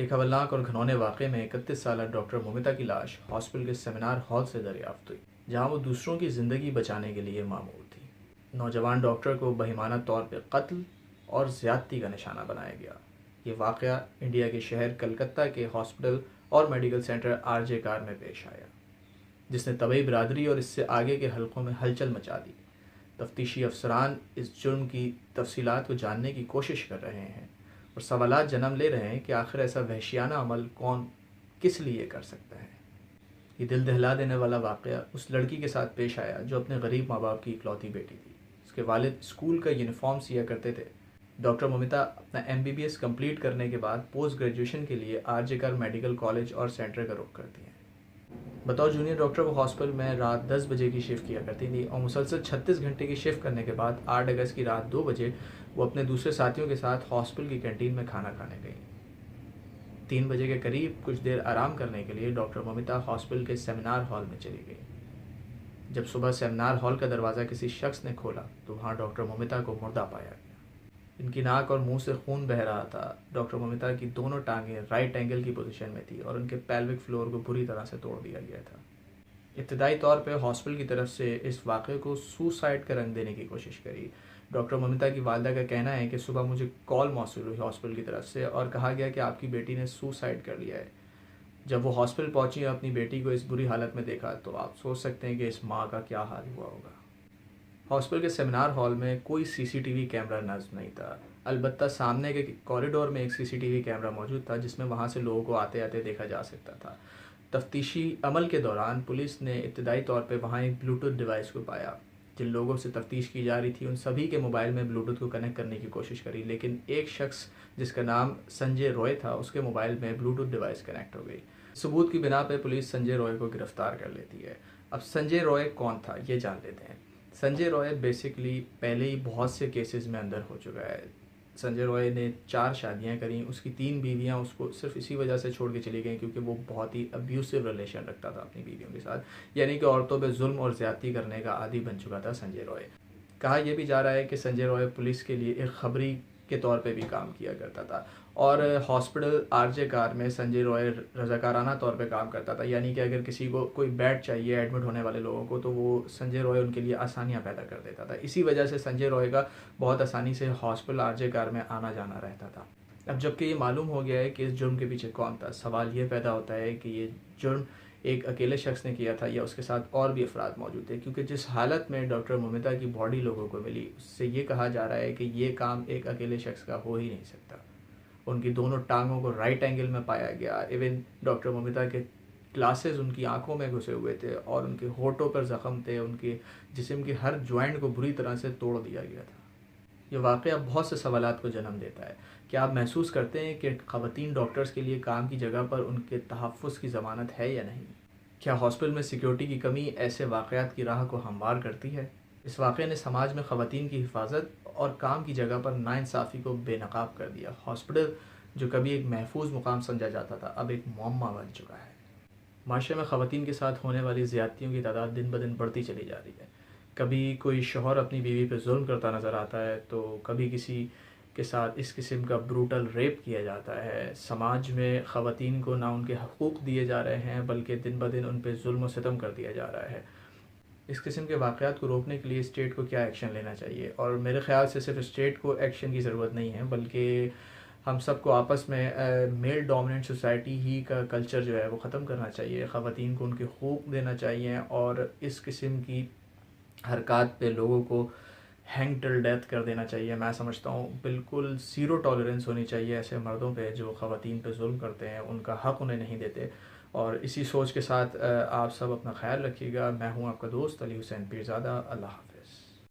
ایک ہولناک اور گھنونے واقعے میں 31 سالہ ڈاکٹر مومتا کی لاش ہاسپٹل کے سیمینار ہال سے دریافت ہوئی، جہاں وہ دوسروں کی زندگی بچانے کے لیے معمور تھی۔ نوجوان ڈاکٹر کو بہیمانہ طور پر قتل اور زیادتی کا نشانہ بنایا گیا۔ یہ واقعہ انڈیا کے شہر کلکتہ کے ہاسپٹل اور میڈیکل سینٹر آر جے کار میں پیش آیا، جس نے طبی برادری اور اس سے آگے کے حلقوں میں ہلچل مچا دی۔ تفتیشی افسران اس جرم کی تفصیلات کو جاننے کی کوشش کر رہے ہیں اور سوالات جنم لے رہے ہیں کہ آخر ایسا وحشیانہ عمل کون کس لیے کر سکتا ہے۔ یہ دل دہلا دینے والا واقعہ اس لڑکی کے ساتھ پیش آیا جو اپنے غریب ماں باپ کی اکلوتی بیٹی تھی۔ اس کے والد اسکول کا یونیفارم سیا کرتے تھے۔ ڈاکٹر مومتا اپنا MBBS کمپلیٹ کرنے کے بعد پوسٹ گریجویشن کے لیے آر جے کار میڈیکل کالج اور سینٹر کا رخ کرتی ہیں۔ بطور جونیئر ڈاکٹر وہ ہاسپٹل میں رات 10 بجے کی شفٹ کیا کرتی تھی اور مسلسل 36 گھنٹے کی شفٹ کرنے کے بعد 8 اگست کی رات 2 بجے وہ اپنے دوسرے ساتھیوں کے ساتھ ہاسپٹل کی کینٹین میں کھانا کھانے گئی۔ 3 بجے کے قریب کچھ دیر آرام کرنے کے لیے ڈاکٹر مومتا ہاسپٹل کے سیمینار ہال میں چلی گئی۔ جب صبح سیمینار ہال کا دروازہ کسی شخص نے کھولا تو وہاں ڈاکٹر مومتا کو مردہ پایا گیا۔ ان کی ناک اور منہ سے خون بہہ رہا تھا۔ ڈاکٹر مومتا کی دونوں ٹانگیں رائٹ اینگل کی پوزیشن میں تھی اور ان کے پیلوک فلور کو بری طرح سے توڑ دیا گیا تھا۔ ابتدائی طور پہ ہاسپٹل کی طرف سے اس واقعے کو سوسائڈ کا رنگ دینے کی کوشش کری۔ ڈاکٹر مومتا کی والدہ کا کہنا ہے کہ صبح مجھے کال موصول ہوئی ہاسپٹل کی طرف سے اور کہا گیا کہ آپ کی بیٹی نے سوسائڈ کر لیا ہے۔ جب وہ ہاسپٹل پہنچی اور اپنی بیٹی کو اس بری حالت میں دیکھا تو آپ سوچ سکتے ہیں کہ اس ماں کا کیا حال ہوا ہوگا۔ ہاسپٹل کے سیمینار ہال میں کوئی CCTV کیمرہ نصب نہیں تھا، البتہ سامنے کے کوریڈور میں ایک CCTV کیمرہ موجود تھا جس میں وہاں سے لوگوں کو آتے آتے دیکھا جا سکتا تھا۔ تفتیشی عمل کے دوران پولیس نے ابتدائی طور پہ وہاں ایک بلوٹوتھ ڈیوائس کو پایا۔ جن لوگوں سے تفتیش کی جا رہی تھی ان سبھی کے موبائل میں بلوٹوتھ کو کنیکٹ کرنے کی کوشش کری، لیکن ایک شخص جس کا نام سنجے روئے تھا اس کے موبائل میں بلوٹوتھ ڈیوائس کنیکٹ ہو گئی۔ ثبوت کی بنا پہ پولیس سنجے روئے کو گرفتار کر لیتی ہے۔ اب سنجے روئے کون تھا یہ جان لیتے ہیں۔ سنجے روئے بیسیکلی پہلے ہی بہت سے کیسز میں اندر ہو چکا ہے۔ سنجے روئے نے 4 شادیاں کریں، اس کی 3 بیویاں اس کو صرف اسی وجہ سے چھوڑ کے چلی گئیں کیونکہ وہ بہت ہی ابیوسو ریلیشن رکھتا تھا اپنی بیویوں کے ساتھ، یعنی کہ عورتوں پہ ظلم اور زیادتی کرنے کا عادی بن چکا تھا سنجے روئے۔ کہا یہ بھی جا رہا ہے کہ سنجے روئے پولیس کے لیے ایک خبری کے طور پہ بھی کام کیا کرتا تھا اور ہاسپٹل آر جے کار میں سنجے روئے رضاکارانہ طور پہ کام کرتا تھا، یعنی کہ اگر کسی کو کوئی بیڈ چاہیے ایڈمٹ ہونے والے لوگوں کو تو وہ سنجے روئے ان کے لیے آسانیاں پیدا کر دیتا تھا۔ اسی وجہ سے سنجے روئے کا بہت آسانی سے ہاسپٹل آر جے کار میں آنا جانا رہتا تھا۔ اب جب کہ یہ معلوم ہو گیا ہے کہ اس جرم کے پیچھے کون تھا، سوال یہ پیدا ہوتا ہے کہ یہ جرم ایک اکیلے شخص نے کیا تھا یا اس کے ساتھ اور بھی افراد موجود تھے، کیونکہ جس حالت میں ڈاکٹر مومتا کی باڈی لوگوں کو ملی اس سے یہ کہا جا رہا ہے کہ یہ کام ایک اکیلے شخص کا ہو ہی نہیں سکتا۔ ان کی دونوں ٹانگوں کو رائٹ اینگل میں پایا گیا۔ ایون ڈاکٹر مومتا کے گلاسز ان کی آنکھوں میں گھسے ہوئے تھے اور ان کے ہونٹوں پر زخم تھے، ان کے جسم کے ہر جوائنٹ کو بری طرح سے توڑ دیا گیا تھا۔ یہ واقعہ بہت سے سوالات کو جنم دیتا ہے۔ کیا آپ محسوس کرتے ہیں کہ خواتین ڈاکٹرز کے لیے کام کی جگہ پر ان کے تحفظ کی ضمانت ہے یا نہیں؟ کیا ہاسپٹل میں سیکیورٹی کی کمی ایسے واقعات کی راہ کو ہموار کرتی ہے؟ اس واقعے نے سماج میں خواتین کی حفاظت اور کام کی جگہ پر ناانصافی کو بے نقاب کر دیا۔ ہاسپٹل جو کبھی ایک محفوظ مقام سمجھا جاتا تھا اب ایک معمہ بن چکا ہے۔ معاشرے میں خواتین کے ساتھ ہونے والی زیادتیوں کی تعداد دن بدن بڑھتی چلی جا رہی ہے۔ کبھی کوئی شوہر اپنی بیوی پہ ظلم کرتا نظر آتا ہے تو کبھی کسی کے ساتھ اس قسم کا بروٹل ریپ کیا جاتا ہے۔ سماج میں خواتین کو نہ ان کے حقوق دیے جا رہے ہیں بلکہ دن بدن ان پہ ظلم و ستم کر دیا جا رہا ہے۔ اس قسم کے واقعات کو روکنے کے لیے اسٹیٹ کو کیا ایکشن لینا چاہیے؟ اور میرے خیال سے صرف اسٹیٹ کو ایکشن کی ضرورت نہیں ہے بلکہ ہم سب کو آپس میں میل ڈومیننٹ سوسائٹی ہی کا کلچر جو ہے وہ ختم کرنا چاہیے۔ خواتین کو ان کے حقوق دینا چاہیے اور اس قسم کی حرکات پہ لوگوں کو ہینگ ٹل ڈیتھ کر دینا چاہیے۔ میں سمجھتا ہوں بالکل زیرو ٹالرنس ہونی چاہیے ایسے مردوں پہ جو خواتین پہ ظلم کرتے ہیں، ان کا حق انہیں نہیں دیتے۔ اور اسی سوچ کے ساتھ آپ سب اپنا خیال رکھیے گا۔ میں ہوں آپ کا دوست علی حسین پیرزادہ۔ اللہ حافظ۔